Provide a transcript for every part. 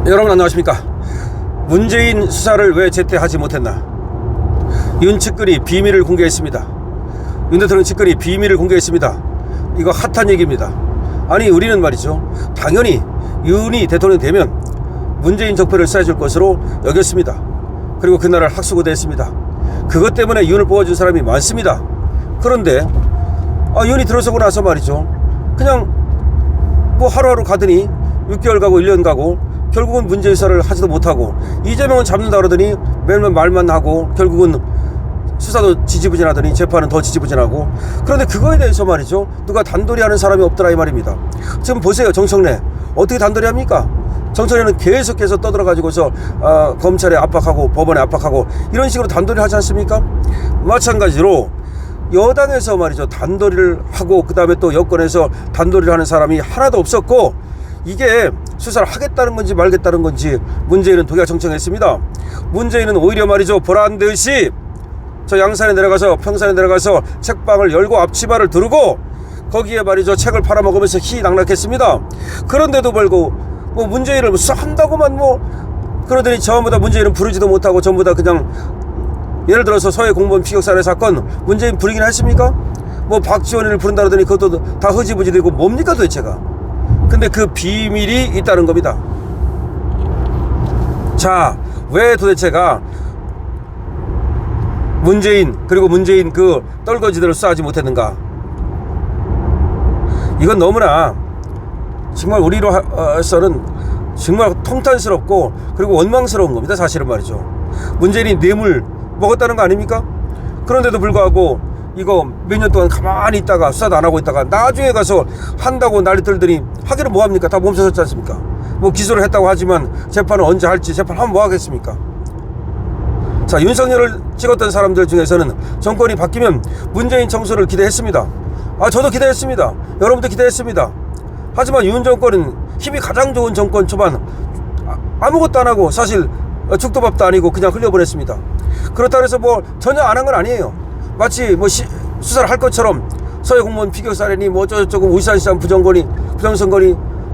여러분 안녕하십니까. 문재인 수사를 왜 제때 하지 못했나. 윤 측근이 비밀을 공개했습니다. 윤 대통령 측근이 비밀을 공개했습니다. 이거 핫한 얘기입니다. 아니 우리는 말이죠, 당연히 윤이 대통령 되면 문재인 적폐를 수사해줄 것으로 여겼습니다. 그리고 그날을 학수고대했습니다. 그것 때문에 윤을 뽑아준 사람이 많습니다. 그런데 윤이 들어서고 나서 말이죠, 그냥 뭐 하루하루 가더니 6개월 가고 1년 가고 결국은 문재인 수사를 하지도 못하고, 이재명은 잡는다 그러더니 매일매일 말만 하고 결국은 수사도 지지부진하더니 재판은 더 지지부진하고. 그런데 그거에 대해서 말이죠, 누가 단돌이 하는 사람이 없더라 이 말입니다. 지금 보세요, 정청래 어떻게 단돌이 합니까? 정청래는 계속해서 떠들어가지고서 검찰에 압박하고 법원에 압박하고 이런 식으로 단돌이 하지 않습니까? 마찬가지로 여당에서 말이죠, 단돌이를 하고 그 다음에 또 여권에서 단돌이를 하는 사람이 하나도 없었고, 이게 수사를 하겠다는 건지 말겠다는 건지 문재인은 독야청청했습니다. 문재인은 오히려 말이죠, 보란 듯이 저 양산에 내려가서 평산에 내려가서 책방을 열고 앞치마를 두르고 거기에 말이죠, 책을 팔아먹으면서 희낙락했습니다. 그런데도 불구하고 뭐 문재인을 수사한다고만 그러더니 전부 다 문재인은 부르지도 못하고 전부 다 그냥, 예를 들어서 서해 공무원 피격 살해 사건 문재인 부르긴 했습니까? 박지원이를 부른다 그러더니 그것도 다 흐지부지 되고 뭡니까 도대체가. 근데 그 비밀이 있다는 겁니다. 자, 왜 도대체가 문재인 그리고 문재인 그 떨거지들을 수사하지 못했는가. 이건 너무나 정말 우리로서는 정말 통탄스럽고 그리고 원망스러운 겁니다. 사실은 말이죠. 문재인이 뇌물 먹었다는 거 아닙니까? 그런데도 불구하고 이거 몇 년 동안 가만히 있다가 수사도 안 하고 있다가 나중에 가서 한다고 난리 떨더니 하기는 뭐합니까? 다 멈춰섰지 않습니까? 기소를 했다고 하지만 재판을 언제 할지, 재판하면 뭐 하겠습니까? 자, 윤석열을 찍었던 사람들 중에서는 정권이 바뀌면 문재인 청소를 기대했습니다. 저도 기대했습니다. 여러분도 기대했습니다. 하지만 윤 정권은 힘이 가장 좋은 정권 초반 아무것도 안 하고 사실 죽도밥도 아니고 그냥 흘려보냈습니다. 그렇다고 해서 전혀 안 한 건 아니에요. 마치 수사를 할 것처럼 서해 공무원 피격 사례니 어쩌고저쩌고 울산시장 부정선거니.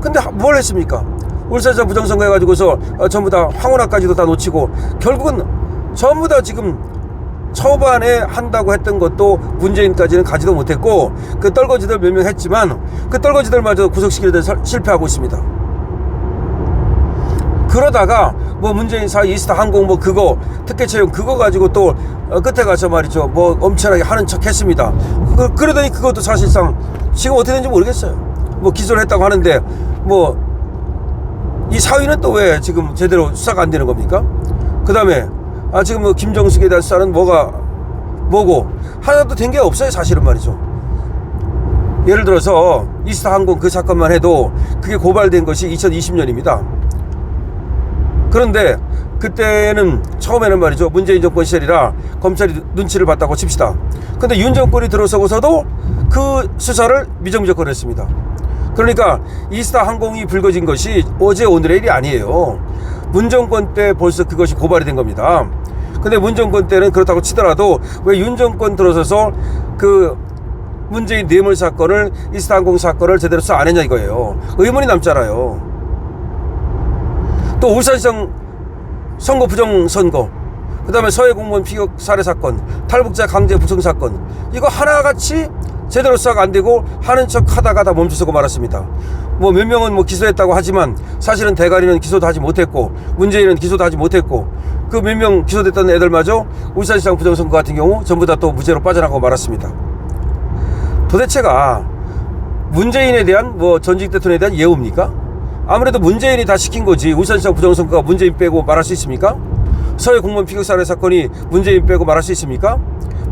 근데 뭘 했습니까? 울산시장 부정선거 해가지고서 전부 다 황운하까지도 다 놓치고 결국은 전부 다 지금 초반에 한다고 했던 것도 문재인까지는 가지도 못했고, 그 떨거지들 몇 명 했지만 그 떨거지들마저 구속시키는 데 실패하고 있습니다. 그러다가 문재인 사이 이스타 항공 그거 특혜 채용 그거 가지고 또 끝에 가서 말이죠, 엄청나게 하는 척 했습니다. 그러더니 그것도 사실상 지금 어떻게 되는지 모르겠어요. 기소를 했다고 하는데 이 사위는 또 왜 지금 제대로 수사가 안 되는 겁니까? 그 다음에 지금 김정숙에 대한 수사는 뭐고 하나도 된 게 없어요. 사실은 말이죠. 예를 들어서 이스타 항공 그 사건만 해도 그게 고발된 것이 2020년입니다. 그런데 그때는 처음에는 말이죠, 문재인 정권 시절이라 검찰이 눈치를 봤다고 칩시다. 근데 윤 정권이 들어서고서도 그 수사를 미정적거렸습니다. 그러니까 이스타 항공이 불거진 것이 어제 오늘의 일이 아니에요. 문 정권 때 벌써 그것이 고발이 된 겁니다. 근데 문 정권 때는 그렇다고 치더라도 왜 윤 정권 들어서서 그 문재인 뇌물 사건을, 이스타 항공 사건을 제대로 수사 안 했냐 이거예요. 의문이 남잖아요. 또 울산시장 선거 부정선거, 그 다음에 서해 공무원 피격 살해 사건, 탈북자 강제 부정 사건, 이거 하나같이 제대로 수사가 안 되고 하는 척 하다가 다 멈춰서고 말았습니다. 몇 명은 기소했다고 하지만 사실은 대가리는 기소도 하지 못했고 문재인은 기소도 하지 못했고, 그 몇 명 기소됐던 애들마저 울산시장 부정선거 같은 경우 전부 다 또 무죄로 빠져나가고 말았습니다. 도대체가 문재인에 대한 전직 대통령에 대한 예우입니까? 아무래도 문재인이 다 시킨 거지. 울산시장 부정선거가 문재인 빼고 말할 수 있습니까? 서해 공무원 피격 살해 사건이 문재인 빼고 말할 수 있습니까?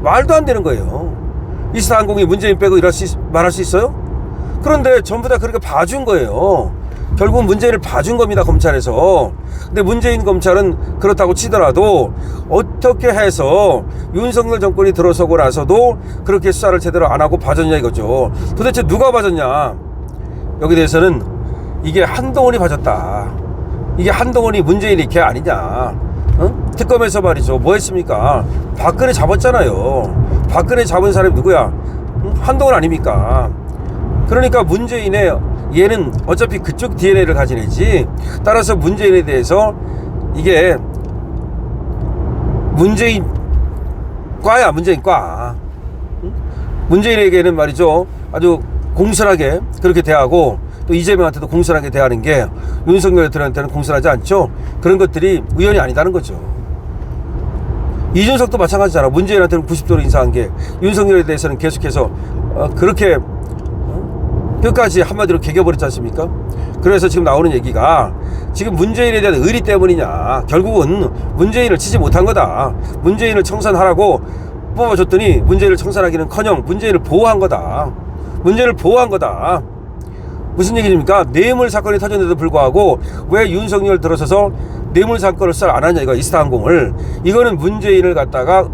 말도 안 되는 거예요. 이스타 항공이 문재인 빼고 말할 수 있어요? 그런데 전부 다 그렇게 봐준 거예요. 결국은 문재인을 봐준 겁니다, 검찰에서. 근데 문재인 검찰은 그렇다고 치더라도 어떻게 해서 윤석열 정권이 들어서고 나서도 그렇게 수사를 제대로 안 하고 봐줬냐 이거죠. 도대체 누가 봐줬냐? 여기 대해서는 이게 한동훈이 봐줬다. 이게 한동훈이 문재인이 걔 아니냐. 특검에서 말이죠, 뭐 했습니까? 박근혜 잡았잖아요. 박근혜 잡은 사람이 누구야? 한동훈 아닙니까? 그러니까 문재인의 얘는 어차피 그쪽 DNA를 가진 애지. 따라서 문재인에 대해서 이게 문재인 과야. 문재인 과. 문재인에게는 말이죠, 아주 공손하게 그렇게 대하고 또 이재명한테도 공손하게 대하는 게 윤석열 대통령한테는 공손하지 않죠. 그런 것들이 우연이 아니다는 거죠. 이준석도 마찬가지잖아. 문재인한테는 90도로 인사한 게 윤석열에 대해서는 계속해서 그렇게 끝까지 한마디로 개겨버렸지 않습니까? 그래서 지금 나오는 얘기가 지금 문재인에 대한 의리 때문이냐, 결국은 문재인을 치지 못한 거다. 문재인을 청산하라고 뽑아줬더니 문재인을 청산하기는커녕 문재인을 보호한 거다. 문재인을 보호한 거다. 무슨 얘기입니까? 뇌물 사건이 터졌는데도 불구하고 왜 윤석열 들어서서 뇌물 사건을 수사를 안 하냐, 이거 이스타항공을. 이거는 문재인을 갖다가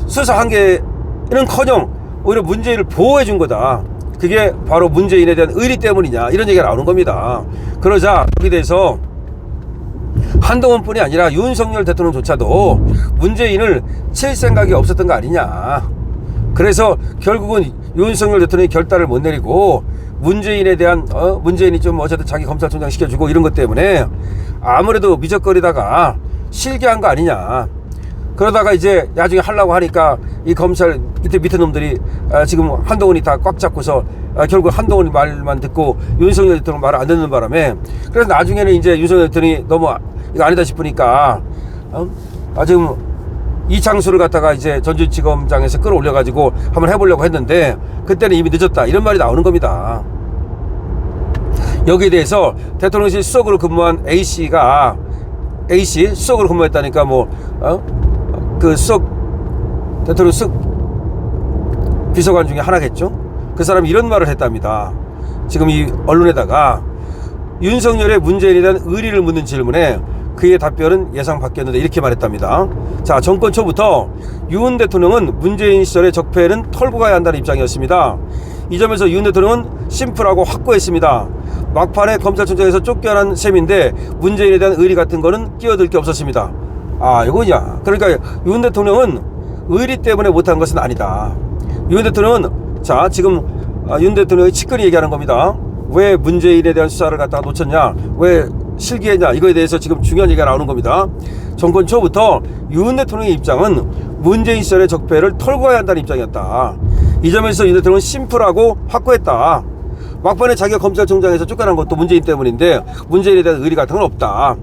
수사한 게는커녕 오히려 문재인을 보호해 준 거다. 그게 바로 문재인에 대한 의리 때문이냐, 이런 얘기가 나오는 겁니다. 그러자 여기 대해서 한동훈뿐이 아니라 윤석열 대통령조차도 문재인을 칠 생각이 없었던 거 아니냐. 그래서 결국은 윤석열 대통령이 결단을 못 내리고 문재인에 대한 문재인이 좀 어쨌든 자기 검찰총장 시켜주고 이런 것 때문에 아무래도 미적거리다가 실기한 거 아니냐. 그러다가 이제 나중에 하려고 하니까 이 검찰 밑에 놈들이 지금 한동훈이 다 꽉 잡고서 결국 한동훈이 말만 듣고 윤석열 대통령 말을 안 듣는 바람에, 그래서 나중에는 이제 윤석열 대통령이 너무 이거 아니다 싶으니까 지금 이창수를 갖다가 이제 전주지검장에서 끌어올려가지고 한번 해보려고 했는데 그때는 이미 늦었다, 이런 말이 나오는 겁니다. 여기에 대해서 대통령실 수석으로 근무한 A씨가 수석으로 근무했다니까 그 수석 대통령 수석 비서관 중에 하나겠죠. 그 사람이 이런 말을 했답니다. 지금 이 언론에다가 윤석열의 문재인에 대한 의리를 묻는 질문에 그의 답변은 예상 밖이었는데 이렇게 말했답니다. 자, 정권 초부터 윤 대통령은 문재인 시절의 적폐는 털고 가야 한다는 입장이었습니다. 이 점에서 윤 대통령은 심플하고 확고했습니다. 막판에 검찰총장에서 쫓겨난 셈인데 문재인에 대한 의리 같은 거는 끼어들 게 없었습니다. 이거냐. 그러니까 윤 대통령은 의리 때문에 못한 것은 아니다. 윤 대통령은 지금 윤 대통령이 측근히 얘기하는 겁니다. 왜 문재인에 대한 수사를 갖다가 놓쳤냐, 왜 실기했냐, 이거에 대해서 지금 중요한 얘기가 나오는 겁니다. 정권 초부터 윤 대통령의 입장은 문재인 시절의 적폐를 털고 가야 한다는 입장이었다. 이 점에서 윤 대통령은 심플하고 확고했다. 막판에 자기가 검찰총장에서 쫓겨난 것도 문재인 때문인데 문재인에 대한 의리 같은 건 없다.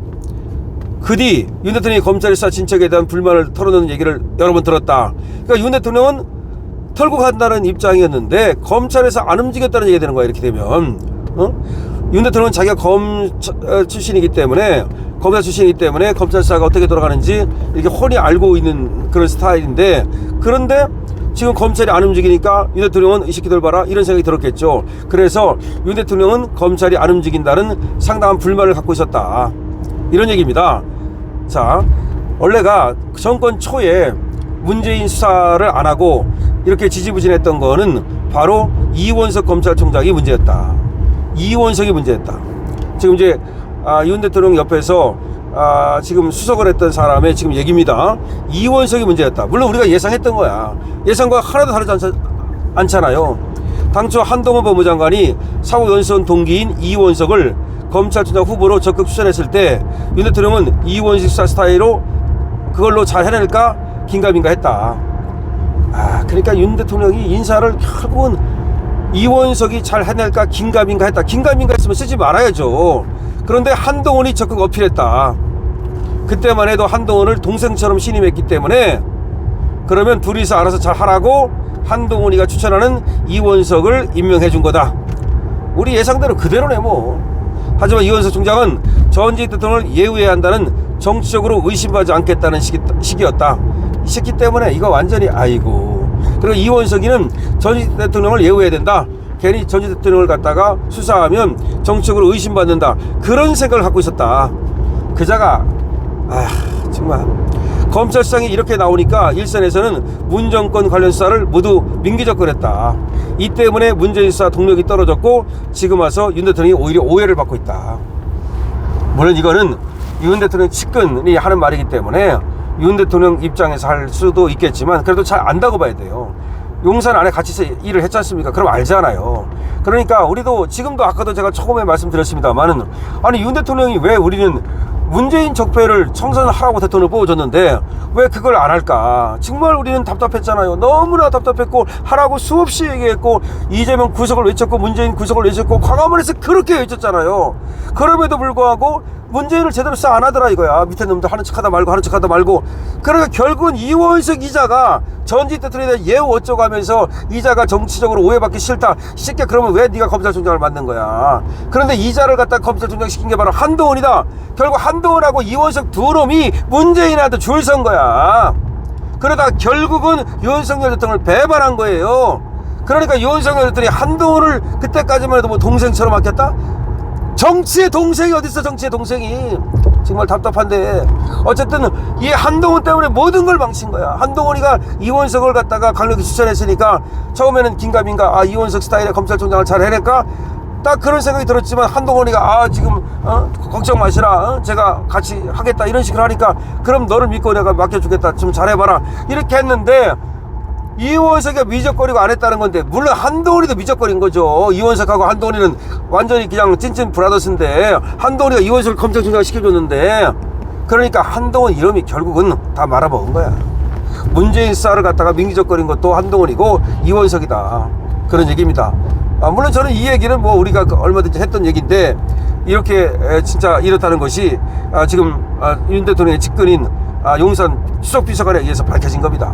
그 뒤 윤 대통령이 검찰 수사 진척에 대한 불만을 털어놓는 얘기를 여러 번 들었다. 그러니까 윤 대통령은 털고 간다는 입장이었는데 검찰에서 안 움직였다는 얘기가 되는 거야. 이렇게 되면 윤 대통령은 자기가 검찰 출신이기 때문에 검찰 수사가 어떻게 돌아가는지 이렇게 훤히 알고 있는 그런 스타일인데, 그런데 지금 검찰이 안 움직이니까 윤 대통령은 이 새끼들 봐라, 이런 생각이 들었겠죠. 그래서 윤 대통령은 검찰이 안 움직인다는 상당한 불만을 갖고 있었다, 이런 얘기입니다. 자, 원래가 정권 초에 문재인 수사를 안 하고 이렇게 지지부진했던 거는 바로 이원석 검찰총장이 문제였다. 이원석이 문제였다. 지금 이제 윤 대통령 옆에서 지금 수석을 했던 사람의 지금 얘기입니다. 이원석이 문제였다. 물론 우리가 예상했던 거야. 예상과 하나도 다르지 않잖아요. 당초 한동훈 법무장관이 사후 연수원 동기인 이원석을 검찰총장 후보로 적극 추천했을 때 윤 대통령은 이원석 수사 스타일로 그걸로 잘 해낼까 긴가민가 했다. 그러니까 윤 대통령이 인사를 결국은 이원석이 잘 해낼까 긴가민가 했다. 긴가민가 했으면 쓰지 말아야죠. 그런데 한동훈이 적극 어필했다. 그때만 해도 한동훈을 동생처럼 신임했기 때문에 그러면 둘이서 알아서 잘 하라고 한동훈이가 추천하는 이원석을 임명해 준 거다. 우리 예상대로 그대로네 뭐. 하지만 이원석 총장은 전직 대통령을 예우해야 한다는 정치적으로 의심받지 않겠다는 식이었다. 이 새끼 때문에 이거 완전히 그리고 이원석이는 전직 대통령을 예우해야 된다. 괜히 전직 대통령을 갖다가 수사하면 정치적으로 의심받는다. 그런 생각을 갖고 있었다. 그자가 정말 검찰 수장이 이렇게 나오니까 일선에서는 문 정권 관련 수사를 모두 민기적거렸다. 이 때문에 문재인 수사 동력이 떨어졌고 지금 와서 윤 대통령이 오히려 오해를 받고 있다. 물론 이거는 윤 대통령 측근이 하는 말이기 때문에 윤 대통령 입장에서 할 수도 있겠지만 그래도 잘 안다고 봐야 돼요. 용산 안에 같이 일을 했지 않습니까? 그럼 알잖아요. 그러니까 우리도 지금도 아까도 제가 처음에 말씀드렸습니다만은, 아니 윤 대통령이 왜 우리는 문재인 적폐를 청산하라고 대통령을 뽑아줬는데 왜 그걸 안 할까? 정말 우리는 답답했잖아요. 너무나 답답했고 하라고 수없이 얘기했고, 이재명 구속을 외쳤고 문재인 구속을 외쳤고 광화문에서 그렇게 외쳤잖아요. 그럼에도 불구하고 문재인을 제대로 안 하더라 이거야. 밑에 놈들 하는 척하다 말고 하는 척하다 말고. 그러니까 결국은 이원석 이자가 전직 대통령에 대해 예우 어쩌고 하면서, 이자가 정치적으로 오해받기 싫다. 쉽게 그러면 왜 네가 검찰총장을 만든 거야? 그런데 이자를 갖다 검찰총장 시킨 게 바로 한동훈이다. 결국 한동훈하고 이원석 두 놈이 문재인한테 줄 선 거야. 그러다 결국은 윤석열 대통령을 배반한 거예요. 그러니까 윤석열 대통령이 한동훈을 그때까지만 해도 뭐 동생처럼 아꼈다? 정치의 동생이 어딨어. 정치의 동생이. 정말 답답한데, 어쨌든 이 한동훈 때문에 모든 걸 망친 거야. 한동훈이가 이원석을 갖다가 강력히 추천했으니까 처음에는 긴가민가, 아 이원석 스타일의 검찰총장을 잘 해낼까, 딱 그런 생각이 들었지만, 한동훈이가 지금 걱정 마시라, 제가 같이 하겠다 이런 식으로 하니까, 그럼 너를 믿고 내가 맡겨주겠다, 좀 잘해봐라 이렇게 했는데, 이원석이 미적거리고 안 했다는 건데, 물론 한동훈이도 미적거린 거죠. 이원석하고 한동훈이는 완전히 그냥 찐찐 브라더스인데, 한동훈이가 이원석을 검찰총장 시켜줬는데, 그러니까 한동훈 이름이 결국은 다 말아먹은 거야. 문재인 쌀을 갖다가 민기적거린 것도 한동훈이고 이원석이다, 그런 얘기입니다. 물론 저는 이 얘기는 뭐 우리가 얼마든지 했던 얘기인데, 이렇게 진짜 이렇다는 것이 지금 윤 대통령의 측근인 용산 수석비서관에 의해서 밝혀진 겁니다.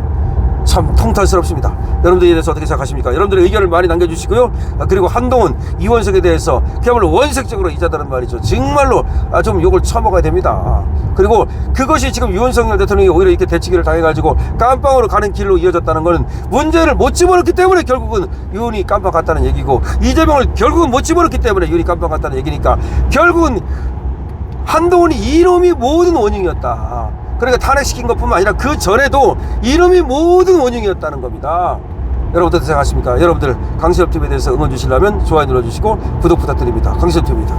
참 통탄스럽습니다. 여러분들에 대해서 어떻게 생각하십니까? 여러분들의 의견을 많이 남겨주시고요. 그리고 한동훈, 이원석에 대해서 그야말로 원색적으로 이자다는 말이죠. 정말로 좀 욕을 쳐먹어야 됩니다. 그리고 그것이 지금 윤석열 대통령이 오히려 이렇게 대치기를 당해가지고 깜빵으로 가는 길로 이어졌다는 것은 문제를 못 집어넣기 때문에 결국은 윤이 깜빵 갔다는 얘기고, 이재명을 결국은 못 집어넣기 때문에 윤이 깜빵 갔다는 얘기니까, 결국은 한동훈이 이놈이 모든 원흉이었다. 그러니까 탄핵시킨 것뿐만 아니라 그 전에도 이놈이 모든 원흉이었다는 겁니다. 여러분들 어떻게 생각하십니까? 여러분들 강시엽TV에 대해서 응원 주시려면 좋아요 눌러주시고 구독 부탁드립니다. 강시엽TV입니다.